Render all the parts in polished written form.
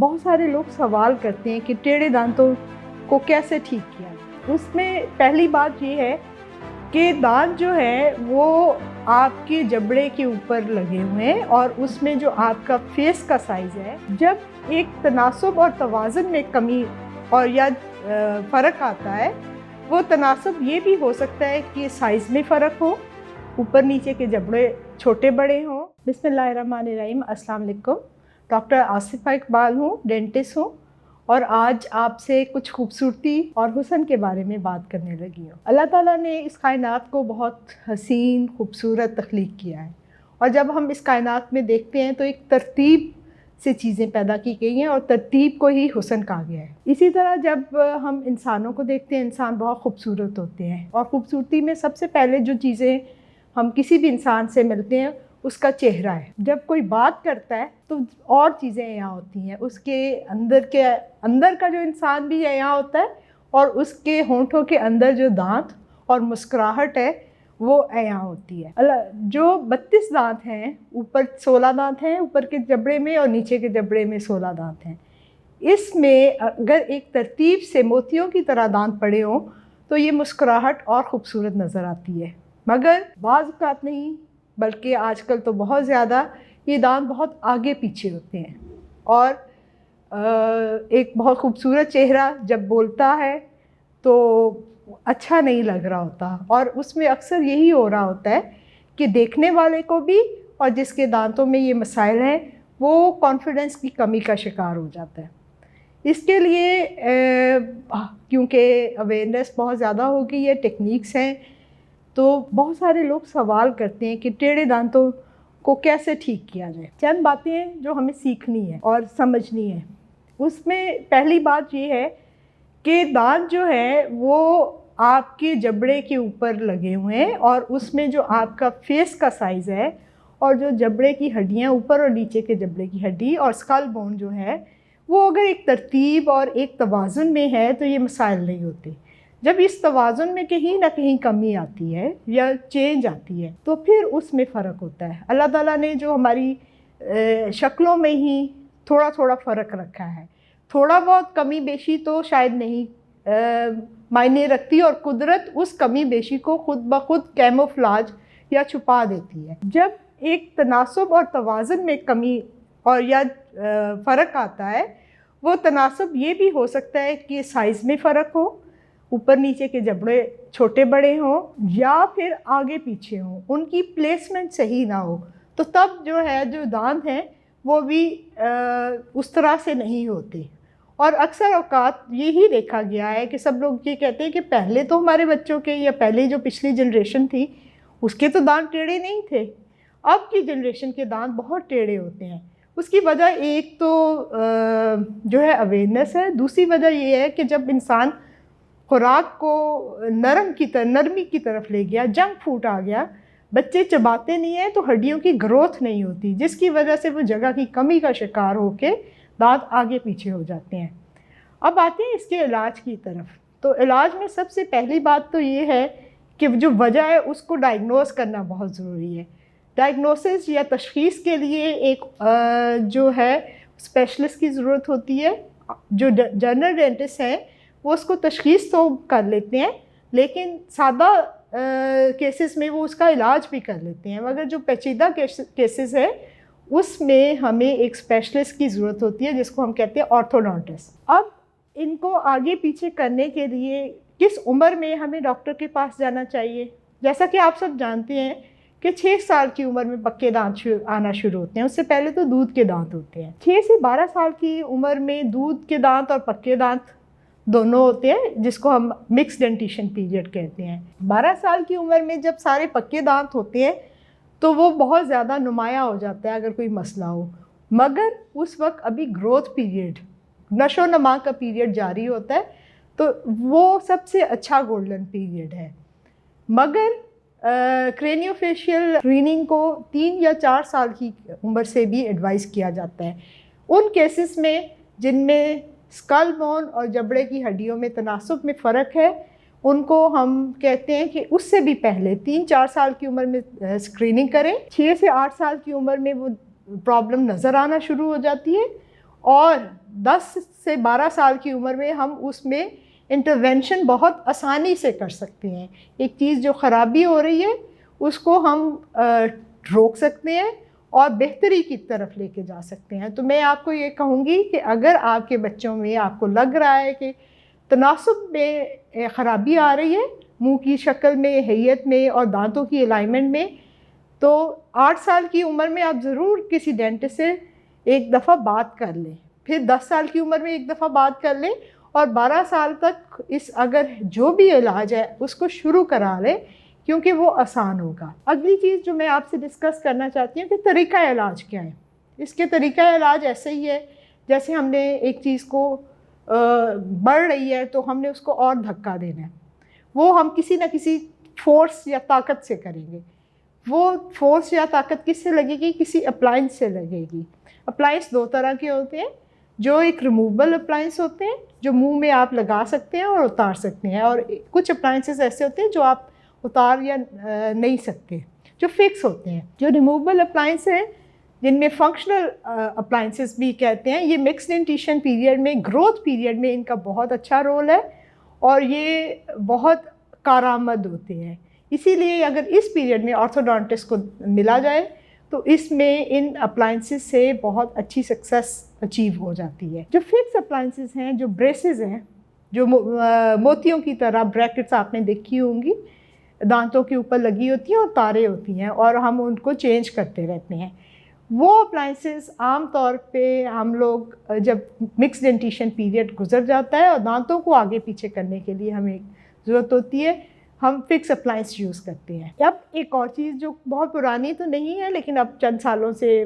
बहुत सारे लोग सवाल करते हैं कि टेढ़े दांतों को कैसे ठीक किया। उसमें पहली बात ये है कि दांत जो है वो आपके जबड़े के ऊपर लगे हुए हैं और उसमें जो आपका फेस का साइज़ है, जब एक तनासुब और तवाज़ुन में कमी और या फ़र्क आता है, वो तनासुब ये भी हो सकता है कि साइज़ में फ़र्क हो, ऊपर नीचे के जबड़े छोटे बड़े हों। बिस्मिल्लाहिर्रहमानिर्रहीम, अस्सलाम वालेकुम। डॉक्टर आसिफा इकबाल हूँ, डेंटिस्ट हूँ और आज आपसे कुछ खूबसूरती और हुस्न के बारे में बात करने लगी हूँ। अल्लाह ताला ने इस कायनात को बहुत हसीन खूबसूरत तख्लीक किया है और जब हम इस कायनात में देखते हैं तो एक तरतीब से चीज़ें पैदा की गई हैं और तरतीब को ही हुस्न कहा गया है। इसी तरह जब हम इंसानों को देखते हैं, इंसान बहुत खूबसूरत होते हैं और ख़ूबसूरती में सबसे पहले जो चीज़ें हम किसी भी इंसान से मिलते हैं उसका चेहरा है। जब कोई बात करता है तो और चीज़ें यहाँ होती हैं, उसके अंदर का जो इंसान भी यहाँ होता है और उसके होंठों के अंदर जो दांत और मुस्कुराहट है वो यहाँ होती है। जो 32 दांत हैं, ऊपर 16 दांत हैं ऊपर के जबड़े में और नीचे के जबड़े में 16 दांत हैं। इसमें अगर एक तरतीब से मोतियों की तरह दांत पड़े हों तो ये मुस्कुराहट और ख़ूबसूरत नज़र आती है, मगर बाज़ औक़ात नहीं, बल्कि आजकल तो बहुत ज़्यादा ये दांत बहुत आगे पीछे होते हैं और एक बहुत खूबसूरत चेहरा जब बोलता है तो अच्छा नहीं लग रहा होता और उसमें अक्सर यही हो रहा होता है कि देखने वाले को भी और जिसके दांतों में ये मसाइल हैं वो कॉन्फिडेंस की कमी का शिकार हो जाता है। इसके लिए क्योंकि अवेयरनेस बहुत ज़्यादा हो गई है, टेक्निक्स हैं, तो बहुत सारे लोग सवाल करते हैं कि टेढ़े दांतों को कैसे ठीक किया जाए। चंद बातें हैं जो हमें सीखनी है और समझनी है। उसमें पहली बात ये है कि दांत जो है वो आपके जबड़े के ऊपर लगे हुए हैं और उसमें जो आपका फेस का साइज़ है और जो जबड़े की हड्डियाँ, ऊपर और नीचे के जबड़े की हड्डी और स्कल बोन जो है वो अगर एक तरतीब और एक तवाज़ुन में है तो ये मसाइल नहीं होते। जब इस तवाज़ुन में कहीं ना कहीं कमी आती है या चेंज आती है तो फिर उसमें फ़र्क होता है। अल्लाह ताला ने जो हमारी शक्लों में ही थोड़ा थोड़ा फ़र्क रखा है, थोड़ा बहुत कमी बेशी तो शायद नहीं मायने रखती और कुदरत उस कमी बेशी को खुद ब खुद कैमोफ्लाज या छुपा देती है। जब एक तनासुब और तवाज़ुन में कमी और या फ़र्क आता है, वो तनासुब ये भी हो सकता है कि साइज़ में फ़र्क हो, ऊपर नीचे के जबड़े छोटे बड़े हों या फिर आगे पीछे हों, उनकी प्लेसमेंट सही ना हो, तो तब जो है जो दांत हैं वो भी उस तरह से नहीं होते। और अक्सर औक़ात यही देखा गया है कि सब लोग ये कहते हैं कि पहले तो हमारे बच्चों के या पहले जो पिछली जनरेशन थी उसके तो दांत टेढ़े नहीं थे, अब की जनरेशन के दांत बहुत टेढ़े होते हैं। उसकी वजह एक तो जो है अवेयरनेस है, दूसरी वजह ये है कि जब इंसान खुराक को नरमी की तरफ ले गया, जंक फूड आ गया, बच्चे चबाते नहीं हैं तो हड्डियों की ग्रोथ नहीं होती, जिसकी वजह से वो जगह की कमी का शिकार होकर दांत आगे पीछे हो जाते हैं। अब आते हैं इसके इलाज की तरफ। तो इलाज में सबसे पहली बात तो ये है कि जो वजह है उसको डायग्नोस करना बहुत ज़रूरी है। डायग्नोसिस या तशख़ीस के लिए एक जो है स्पेशलिस्ट की ज़रूरत होती है। जो जनरल डेंटिस्ट हैं वो उसको तशख़ीस तो कर लेते हैं, लेकिन सादा केसेस में वो उसका इलाज भी कर लेते हैं, मगर जो पेचीदा केसेस है उसमें हमें एक स्पेशलिस्ट की ज़रूरत होती है जिसको हम कहते हैं ऑर्थोडोंटिस्ट। अब इनको आगे पीछे करने के लिए किस उम्र में हमें डॉक्टर के पास जाना चाहिए? जैसा कि आप सब जानते हैं कि 6 साल की उम्र में पक्के दांत आना शुरू होते हैं, उससे पहले तो दूध के दांत होते हैं। 6 से 12 साल की उम्र में दूध के दांत और पक्के दांत दोनों होते हैं, जिसको हम मिक्स डेंटिशन पीरियड कहते हैं। 12 साल की उम्र में जब सारे पक्के दांत होते हैं तो वो बहुत ज़्यादा नुमाया हो जाता है अगर कोई मसला हो, मगर उस वक्त अभी ग्रोथ पीरियड, नशो नमा का पीरियड जारी होता है, तो वो सबसे अच्छा गोल्डन पीरियड है। मगर क्रेनियोफेशियल स्क्रीनिंग को 3 या 4 साल की उम्र से भी एडवाइस किया जाता है उन केसेस में जिनमें स्कल बोन और जबड़े की हड्डियों में तनासुब में फ़र्क है। उनको हम कहते हैं कि उससे भी पहले 3-4 साल की उम्र में स्क्रीनिंग करें। 6 से 8 साल की उम्र में वो प्रॉब्लम नज़र आना शुरू हो जाती है اور 10 سے 12 سال کی عمر میں ہم اس میں انٹرونشن بہت آسانی سے کر سکتے ہیں. ایک چیز جو خرابی ہو رہی ہے اس کو ہم روک سکتے ہیں اور بہتری کی طرف لے کے جا سکتے ہیں. تو میں آپ کو یہ کہوں گی کہ اگر آپ کے بچوں میں آپ کو لگ رہا ہے کہ تناسب میں خرابی آ رہی ہے، منہ کی شکل میں، ہیئت میں اور دانتوں کی الائنمنٹ میں، تو 8 سال کی عمر میں آپ ضرور کسی ڈینٹسٹ سے ایک دفعہ بات کر لیں، پھر 10 سال کی عمر میں ایک دفعہ بات کر لیں، اور 12 سال تک اگر جو بھی علاج ہے اس کو شروع کرا لیں، کیونکہ وہ آسان ہوگا. اگلی چیز جو میں آپ سے ڈسکس کرنا چاہتی ہوں کہ طریقہ علاج کیا ہے. اس کے طریقہ علاج ایسے ہی ہے جیسے ہم نے ایک چیز کو بڑھ رہی ہے تو ہم نے اس کو اور دھکا دینا ہے. وہ ہم کسی نہ کسی فورس یا طاقت سے کریں گے. وہ فورس یا طاقت کس سے لگے گی؟ کسی اپلائنس سے لگے گی. اپلائنس 2 طرح کے ہوتے ہیں، جو ایک ریموویبل اپلائنس ہوتے ہیں جو منہ میں آپ لگا سکتے ہیں اور اتار سکتے ہیں، اور کچھ اپلائنسز ایسے ہوتے ہیں جو آپ اتار یا نہیں سکتے، جو فکس ہوتے ہیں. جو ریموویبل اپلائنس ہیں جن میں فنکشنل اپلائنسز بھی کہتے ہیں، یہ مکسڈ ڈینٹیشن پیریڈ میں، گروتھ پیریڈ میں ان کا بہت اچھا رول ہے اور یہ بہت کارآمد ہوتے ہیں. اسی لیے اگر اس پیریڈ میں آرتھوڈونٹسٹ کو ملا جائے تو اس میں ان اپلائنسز سے بہت اچھی سکسیس اچیو ہو جاتی ہے. جو فکس اپلائنسز ہیں، جو بریسز ہیں، جو موتیوں کی طرح بریکٹس آپ نے دیکھی ہوں گی، دانتوں کے اوپر لگی ہوتی ہیں اور تاریں ہوتی ہیں اور ہم ان کو چینج کرتے رہتے ہیں، وہ اپلائنسز عام طور پہ ہم لوگ جب مکس ڈینٹیشن پیریڈ گزر جاتا ہے اور دانتوں کو آگے پیچھے کرنے کے لیے ہمیں ضرورت ہوتی ہے، ہم فکس اپلائنس یوز کرتے ہیں. اب ایک اور چیز جو بہت پرانی تو نہیں ہے لیکن اب چند سالوں سے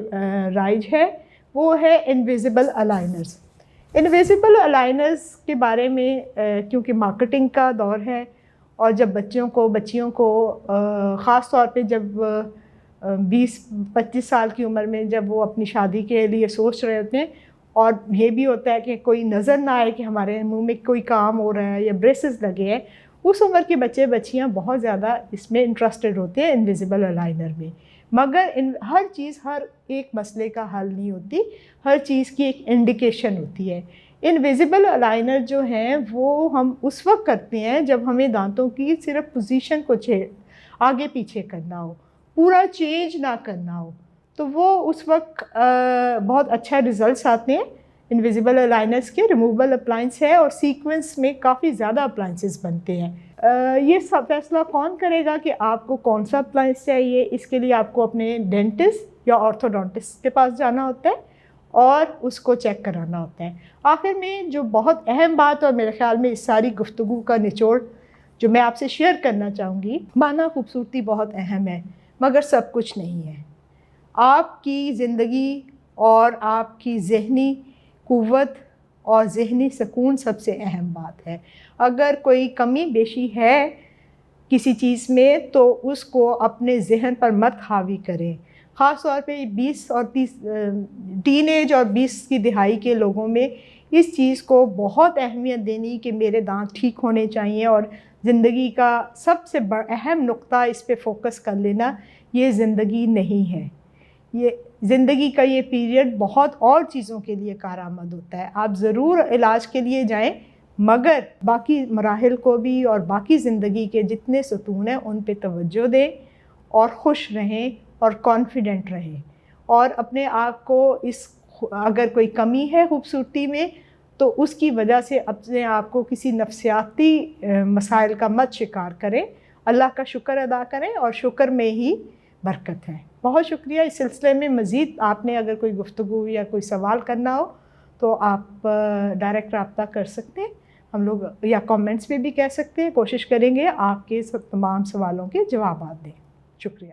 رائج ہے، وہ ہے انویزیبل الائنرز. انویزیبل الائنرز کے بارے میں کیونکہ مارکیٹنگ کا دور ہے اور جب بچیوں کو خاص طور پہ جب 20-25 سال کی عمر میں جب وہ اپنی شادی کے لیے سوچ رہے ہوتے ہیں، اور یہ بھی ہوتا ہے کہ کوئی نظر نہ آئے کہ ہمارے منہ میں کوئی کام ہو رہا ہے یا بریسز لگے ہیں، اس عمر کے بچے بچیاں بہت زیادہ اس میں انٹرسٹڈ ہوتے ہیں انویزیبل الائنر میں. مگر ہر چیز ہر ایک مسئلے کا حل نہیں ہوتی، ہر چیز کی ایک انڈیکیشن ہوتی ہے. انویزیبل الائنر جو ہیں وہ ہم اس وقت کرتے ہیں جب ہمیں دانتوں کی صرف پوزیشن کو آگے پیچھے کرنا ہو، پورا چینج نہ کرنا ہو، تو وہ اس وقت بہت اچھا ریزلٹس آتے ہیں انویزیبل الائنرز کے. ریموویبل اپلائنس ہے اور سیکوینس میں کافی زیادہ اپلائنسز بنتے ہیں. یہ سب فیصلہ کون کرے گا کہ آپ کو کون سا اپلائنس چاہیے؟ اس کے لیے آپ کو اپنے ڈینٹسٹ یا آرتھوڈونٹسٹ کے پاس جانا ہوتا ہے اور اس کو چیک کرانا ہوتا ہے. آخر میں جو بہت اہم بات اور میرے خیال میں اس ساری گفتگو کا نچوڑ جو میں آپ سے شیئر کرنا چاہوں گی، مانا خوبصورتی بہت اہم ہے مگر سب کچھ نہیں ہے. آپ کی زندگی اور آپ کی ذہنی قوت اور ذہنی سکون سب سے اہم بات ہے. اگر کوئی کمی بیشی ہے کسی چیز میں تو اس کو اپنے ذہن پر مت حاوی کریں. خاص طور پہ 20 اور 30 ٹین ایج اور 20 کی دہائی کے لوگوں میں اس چیز کو بہت اہمیت دینی کہ میرے دانت ٹھیک ہونے چاہیے، اور زندگی کا سب سے اہم نقطہ اس پہ فوکس کر لینا. یہ زندگی نہیں ہے، یہ زندگی کا یہ پیریڈ بہت اور چیزوں کے لیے کارآمد ہوتا ہے. آپ ضرور علاج کے لیے جائیں مگر باقی مراحل کو بھی اور باقی زندگی کے جتنے ستون ہیں ان پہ توجہ دیں اور خوش رہیں اور کانفیڈنٹ رہیں، اور اپنے آپ کو اگر کوئی کمی ہے خوبصورتی میں تو اس کی وجہ سے اپنے آپ کو کسی نفسیاتی مسائل کا مت شکار کریں. اللہ کا شکر ادا کریں اور شکر میں ہی برکت ہے. بہت شکریہ. اس سلسلے میں مزید آپ نے اگر کوئی گفتگو یا کوئی سوال کرنا ہو تو آپ ڈائریکٹ رابطہ کر سکتے ہیں، ہم لوگ یا کامنٹس میں بھی کہہ سکتے ہیں. کوشش کریں گے آپ کے تمام سوالوں کے جوابات دیں. شکریہ.